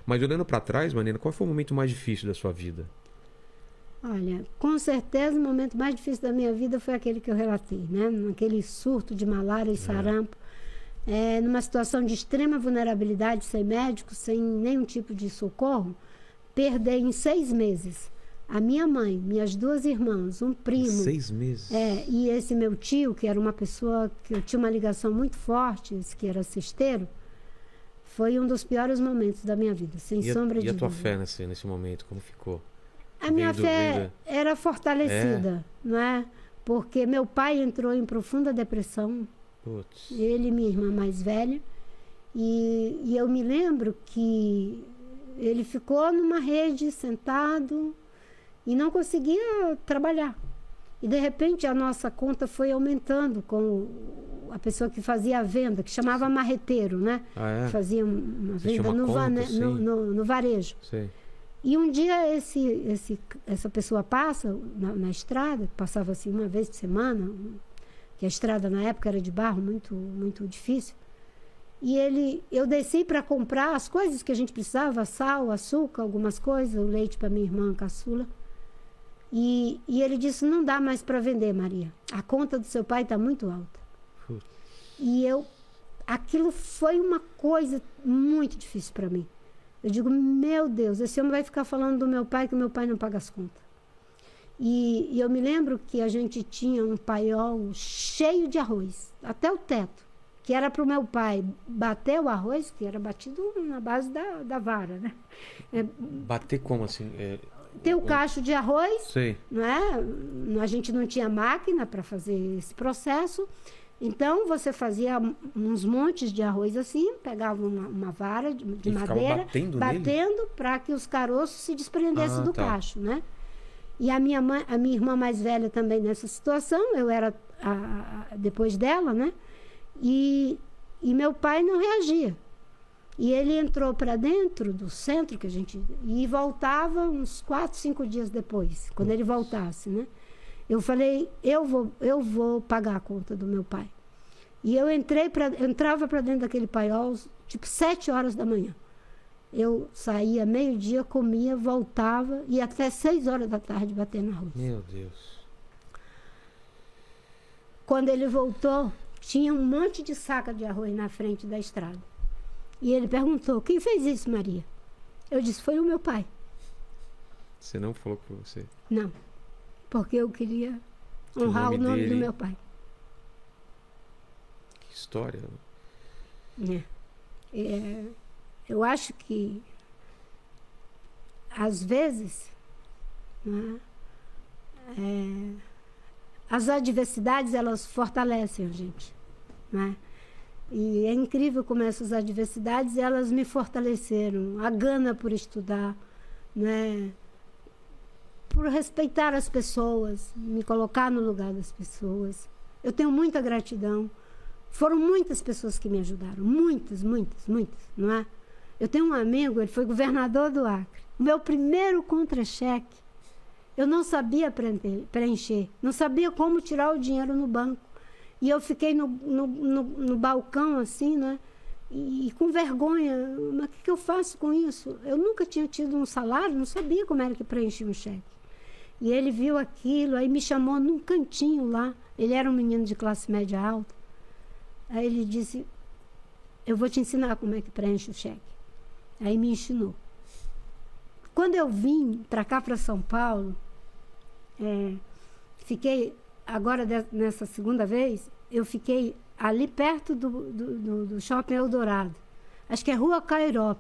Mas olhando para trás, Marina, qual foi o momento mais difícil da sua vida? Olha, com certeza o momento mais difícil da minha vida foi aquele que eu relatei, né? Naquele surto de malária e sarampo, numa situação de extrema vulnerabilidade, sem médico, sem nenhum tipo de socorro, perder em 6 meses a minha mãe, minhas 2 irmãs, um primo. 6 meses? E esse meu tio, que era uma pessoa que eu tinha uma ligação muito forte, esse que era cesteiro, foi um dos piores momentos da minha vida, sem sombra de dúvida. E a tua fé nesse momento, como ficou? A minha fé era fortalecida, não é? Porque meu pai entrou em profunda depressão. Putz. Ele e minha irmã mais velha. E eu me lembro que ele ficou numa rede sentado e não conseguia trabalhar. E de repente a nossa conta foi aumentando com a pessoa que fazia a venda, que chamava marreteiro, né? Ah, é? Fazia uma venda no varejo. Sei. E um dia essa pessoa passa na estrada, passava assim uma vez por semana, que a estrada na época era de barro, muito, muito difícil. E eu desci para comprar as coisas que a gente precisava, sal, açúcar, algumas coisas, o leite para minha irmã caçula. E ele disse, não dá mais para vender, Maria. A conta do seu pai está muito alta. E aquilo foi uma coisa muito difícil para mim. Eu digo, meu Deus, esse homem vai ficar falando do meu pai, que o meu pai não paga as contas. E eu me lembro que a gente tinha um paiol cheio de arroz, até o teto, que era para o meu pai bater o arroz, que era batido na base da vara, né? Bater como assim? Ter o cacho de arroz, sei. Não é? A gente não tinha máquina para fazer esse processo. Então, você fazia uns montes de arroz assim, pegava uma vara de madeira, batendo para que os caroços se desprendessem do cacho, né? E a minha irmã mais velha também nessa situação, eu era depois dela, né? E meu pai não reagia. E ele entrou para dentro do centro e voltava uns 4, 5 dias depois, quando ele voltasse, né? Eu falei, eu vou pagar a conta do meu pai. E eu entrava para dentro daquele paiol, tipo 7 horas da manhã. Eu saía meio-dia, comia, voltava, e até 6 horas da tarde bater na rua. Meu Deus. Quando ele voltou, tinha um monte de saca de arroz na frente da estrada. E ele perguntou, quem fez isso, Maria? Eu disse, foi o meu pai. Você não falou para você? Não, porque eu queria honrar o nome do meu pai. Que história. Eu acho que, às vezes, né, as adversidades, elas fortalecem a gente, né? E é incrível como essas adversidades, elas me fortaleceram. A gana por estudar, né? Por respeitar as pessoas, me colocar no lugar das pessoas. Eu tenho muita gratidão. Foram muitas pessoas que me ajudaram. Muitas, muitas, muitas, não é? Eu tenho um amigo, ele foi governador do Acre. O meu primeiro contra-cheque, eu não sabia preencher. Não sabia como tirar o dinheiro no banco. E eu fiquei no balcão, assim, né? E com vergonha. Mas o que eu faço com isso? Eu nunca tinha tido um salário, não sabia como era que preenchia um cheque. E ele viu aquilo, aí me chamou num cantinho lá. Ele era um menino de classe média alta. Aí ele disse, eu vou te ensinar como é que preenche o cheque. Aí me ensinou. Quando eu vim para cá, para São Paulo, fiquei... Agora, nessa segunda vez, eu fiquei ali perto do Shopping Eldorado. Acho que é Rua Cairós,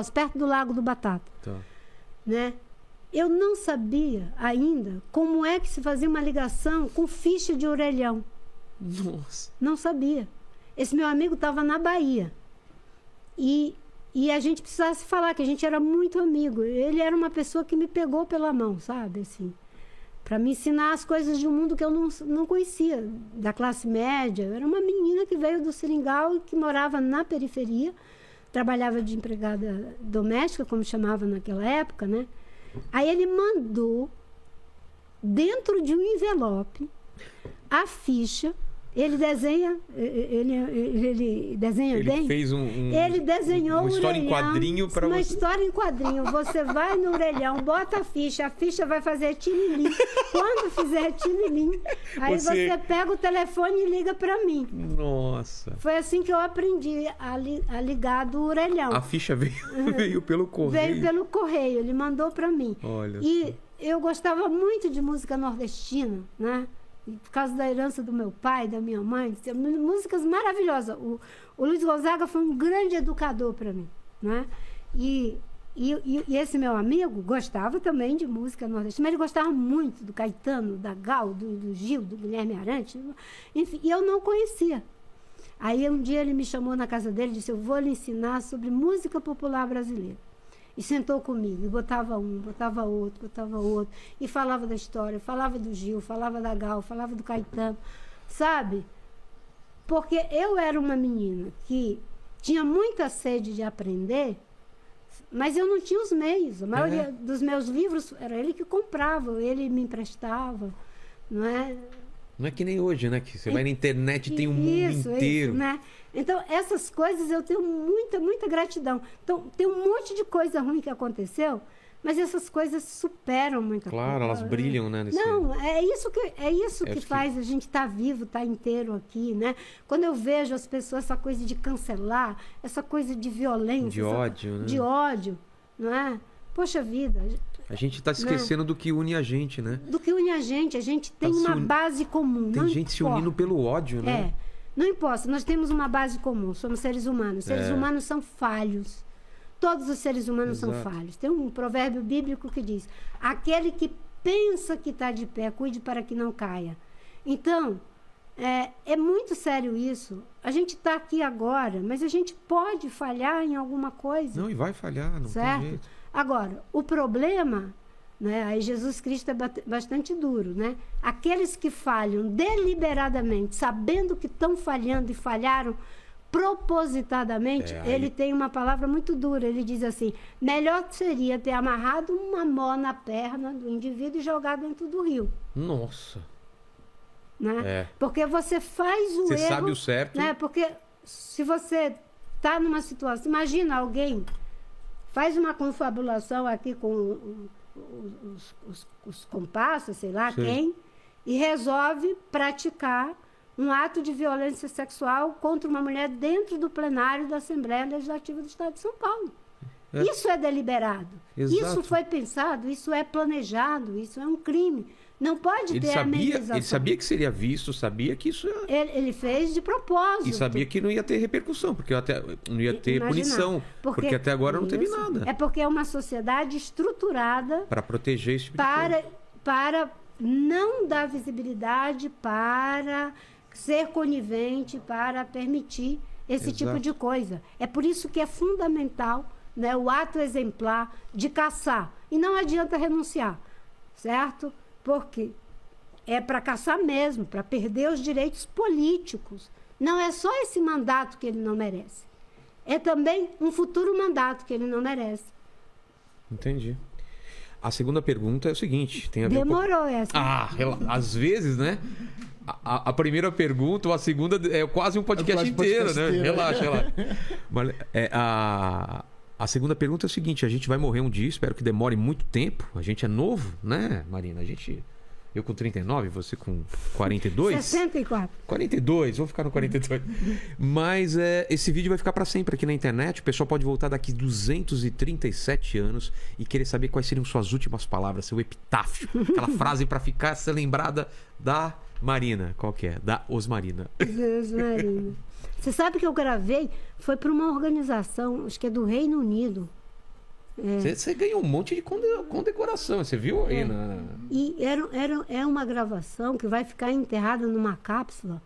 perto do Lago do Batata. Tá. Né? Eu não sabia ainda como é que se fazia uma ligação com ficha de orelhão. Nossa. Não sabia. Esse meu amigo estava na Bahia. E a gente precisava se falar, que a gente era muito amigo. Ele era uma pessoa que me pegou pela mão, sabe? Assim, para me ensinar as coisas de um mundo que eu não conhecia, da classe média. Eu era uma menina que veio do Seringal e que morava na periferia, trabalhava de empregada doméstica, como chamava naquela época, né? Aí ele mandou, dentro de um envelope, a ficha Ele desenha, ele desenha Ele bem. fez Ele desenhou uma história em orelhão, quadrinho para uma você. história em quadrinho. Você vai no orelhão, bota a ficha vai fazer tililim. Quando fizer tililim, aí você pega o telefone e liga para mim. Nossa. Foi assim que eu aprendi a ligar do orelhão. A ficha veio pelo correio. Veio pelo correio, ele mandou para mim. Olha e só. eu gostava muito de música nordestina, né? Por causa da herança do meu pai, da minha mãe, músicas maravilhosas. O Luiz Gonzaga foi um grande educador para mim, né? E esse meu amigo gostava também de música nordestina, mas ele gostava muito do Caetano, da Gal, do Gil, do Guilherme Arantes, enfim, e eu não conhecia. Aí um dia ele me chamou na casa dele e disse: eu vou lhe ensinar sobre música popular brasileira. E sentou comigo, e botava um, botava outro, e falava da história, falava do Gil, falava da Gal, falava do Caetano, sabe? Porque eu era uma menina que tinha muita sede de aprender, mas eu não tinha os meios. A maioria dos meus livros era ele que comprava, ele me emprestava, não é? Não é que nem hoje, né? Que você vai na internet e tem um mundo inteiro. Isso, né? Então, essas coisas eu tenho muita gratidão. Então, tem um monte de coisa ruim que aconteceu, mas essas coisas superam muita coisa. Claro, elas brilham, né? Não, é isso que faz a gente estar vivo, estar inteiro aqui, né? Quando eu vejo as pessoas, essa coisa de cancelar, essa coisa de violência. De ódio, né? De ódio, não é? Poxa vida. A gente está esquecendo do que une a gente, né? Do que une a gente tem uma base comum. Tem gente se unindo pelo ódio, né? Não importa, nós temos uma base comum, somos seres humanos. Seres humanos são falhos. Todos os seres humanos são falhos. Tem um provérbio bíblico que diz: aquele que pensa que está de pé, cuide para que não caia. Então, é muito sério isso. A gente está aqui agora, mas a gente pode falhar em alguma coisa. Não, e vai falhar, não certo? tem jeito. Agora, o problema, né, aí Jesus Cristo é bastante duro, né? Aqueles que falham deliberadamente, sabendo que estão falhando e falharam propositadamente, ele tem uma palavra muito dura. Ele diz assim: melhor seria ter amarrado uma mão na perna do indivíduo e jogado dentro do rio. Nossa. Né? Porque você faz o erro. Você sabe o certo. Né? Porque se você está numa situação, imagina alguém faz uma confabulação aqui com os compassos, sei lá quem, e resolve praticar um ato de violência sexual contra uma mulher dentro do plenário da Assembleia Legislativa do Estado de São Paulo. Isso é deliberado. Exato. Isso foi pensado, isso é planejado, isso é um crime. Não pode ter amenização. Ele sabia que seria visto, sabia que isso... Ele fez de propósito. E sabia que não ia ter repercussão, porque não ia ter punição. Porque até agora não teve nada. É porque é uma sociedade estruturada... Para proteger esse tipo de coisa. Para não dar visibilidade, para ser conivente, para permitir esse tipo de coisa. É por isso que é fundamental, né, o ato exemplar de caçar. E não adianta renunciar, certo? Porque é para caçar mesmo, para perder os direitos políticos. Não é só esse mandato que ele não merece. É também um futuro mandato que ele não merece. Entendi. A segunda pergunta é o seguinte... Tem a ver Demorou essa. Às vezes, né? A primeira pergunta ou a segunda é quase um podcast inteiro, né? Relaxa. Mas, a segunda pergunta é o seguinte: a gente vai morrer um dia, espero que demore muito tempo. A gente é novo, né, Marina? Eu com 39, você com 42? 64. 42, vou ficar no 42. Mas esse vídeo vai ficar para sempre aqui na internet. O pessoal pode voltar daqui 237 anos e querer saber quais seriam suas últimas palavras, seu epitáfio. Aquela frase para ficar ser lembrada da Marina. Qual que é? Da Osmarina. Osmarina. Você sabe que eu gravei? Foi para uma organização, acho que é do Reino Unido. Você ganhou um monte de condecoração, você viu aí E é uma gravação que vai ficar enterrada numa cápsula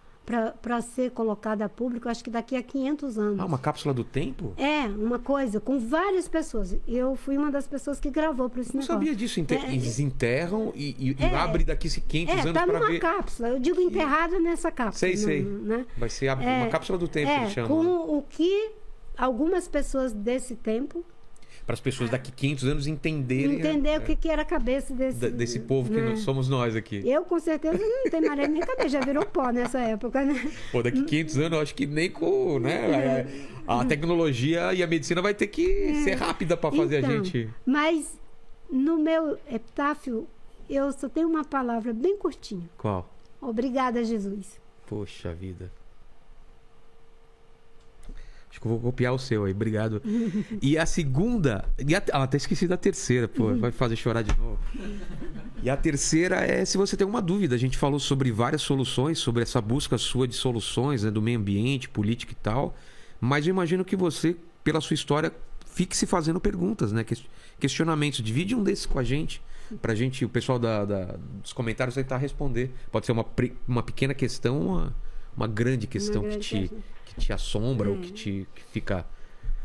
para ser colocada a público, acho que daqui a 500 anos. Uma cápsula do tempo? Uma coisa, com várias pessoas. Eu fui uma das pessoas que gravou para esse negócio. Não sabia disso. Eles enterram e abrem daqui 500 anos para ver. Tá numa cápsula. Eu digo enterrada nessa cápsula. Sei. Né? Vai ser uma cápsula do tempo que eles chamam. Com o que algumas pessoas desse tempo Para as pessoas daqui 500 anos entenderem... Entender o que era a cabeça desse povo que somos nós aqui. Eu, com certeza, não tenho maré nem cabeça. Já virou pó nessa época, né? Pô, daqui 500 anos, eu acho que nem com... Né? A tecnologia e a medicina vai ter que ser rápida para fazer a gente... Mas no meu epitáfio, eu só tenho uma palavra bem curtinha. Qual? Obrigada, Jesus. Poxa vida. Acho que eu vou copiar o seu aí, obrigado. E a segunda... até esqueci da terceira, pô, vai fazer chorar de novo. E a terceira é se você tem alguma dúvida. A gente falou sobre várias soluções, sobre essa busca sua de soluções, né, do meio ambiente, política e tal. Mas eu imagino que você, pela sua história, fique se fazendo perguntas, né? Questionamentos. Divide um desses com a gente, pra gente, o pessoal dos comentários tentar responder. Pode ser uma pequena questão, uma grande questão que te assombra ou que fica...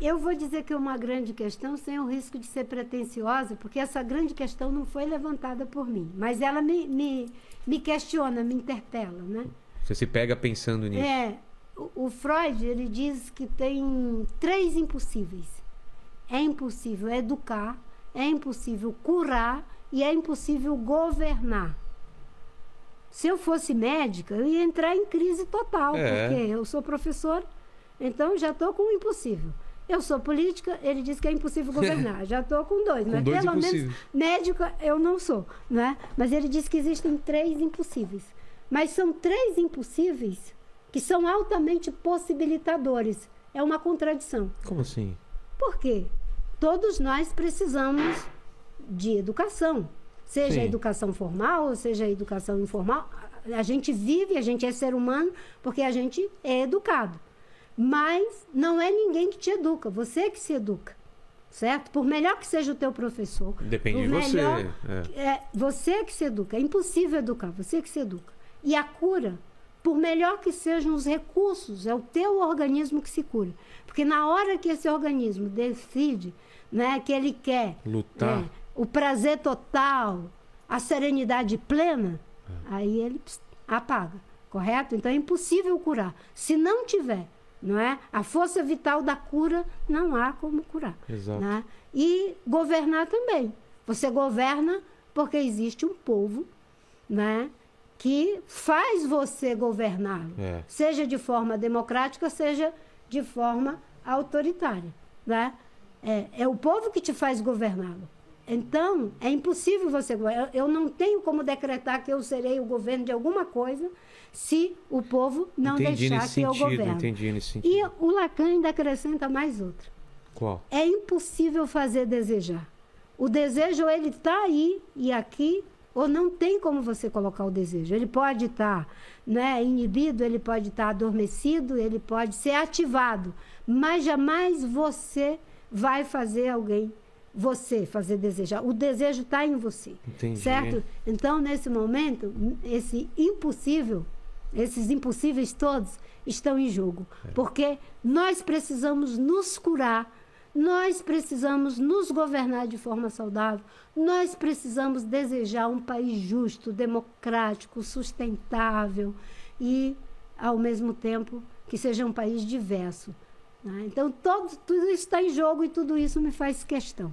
Eu vou dizer que é uma grande questão sem o risco de ser pretensiosa, porque essa grande questão não foi levantada por mim, mas ela me questiona, me interpela, né? Você se pega pensando nisso. O Freud, ele diz que tem 3 impossíveis. É impossível educar, é impossível curar e é impossível governar. Se eu fosse médica, eu ia entrar em crise total, porque eu sou professora, então já estou com o impossível. Eu sou política, ele diz que é impossível governar. Já estou com 2, mas pelo menos médica eu não sou, né? Mas ele diz que existem 3 impossíveis. Mas são 3 impossíveis que são altamente possibilitadores. É uma contradição. Como assim? Por quê? Todos nós precisamos de educação. Seja a educação formal, ou seja a educação informal. A gente vive, a gente é ser humano, porque a gente é educado. Mas não é ninguém que te educa, você que se educa, certo? Por melhor que seja o teu professor. Depende de você. Você que se educa. É impossível educar, você que se educa. E a cura, por melhor que sejam os recursos, é o teu organismo que se cura. Porque na hora que esse organismo decide, né, que ele quer... lutar. O prazer total, a serenidade plena, aí ele apaga, correto? Então é impossível curar. Se não tiver, não é? A força vital da cura, não há como curar. Exato. Né? E governar também. Você governa porque existe um povo, né, que faz você governá-lo. Seja de forma democrática, seja de forma autoritária. Né? É o povo que te faz governá-lo. Então, é impossível você... Eu não tenho como decretar que eu serei o governo de alguma coisa se o povo não deixar que eu governe. Entendi nesse sentido. E o Lacan ainda acrescenta mais outra. Qual? É impossível fazer desejar. O desejo, ele está aí e aqui, ou não tem como você colocar o desejo. Ele pode estar, né, inibido, ele pode estar adormecido, ele pode ser ativado, mas jamais você vai fazer alguém... você fazer desejar. O desejo está em você. Entendi. Certo? Então, nesse momento, esses impossíveis todos estão em jogo. Porque nós precisamos nos curar, nós precisamos nos governar de forma saudável, nós precisamos desejar um país justo, democrático, sustentável e, ao mesmo tempo, que seja um país diverso. Então, tudo isso está em jogo e tudo isso me faz questão.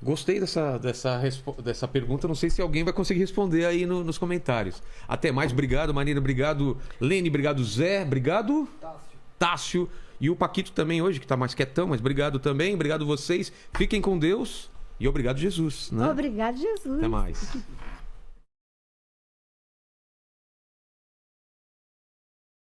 Gostei dessa pergunta. Não sei se alguém vai conseguir responder aí nos comentários. Até mais. Obrigado, Marina. Obrigado, Lene. Obrigado, Zé. Obrigado, Tássio. E o Paquito também hoje, que está mais quietão, mas obrigado também. Obrigado vocês. Fiquem com Deus. E obrigado, Jesus. Né? Obrigado, Jesus. Até mais.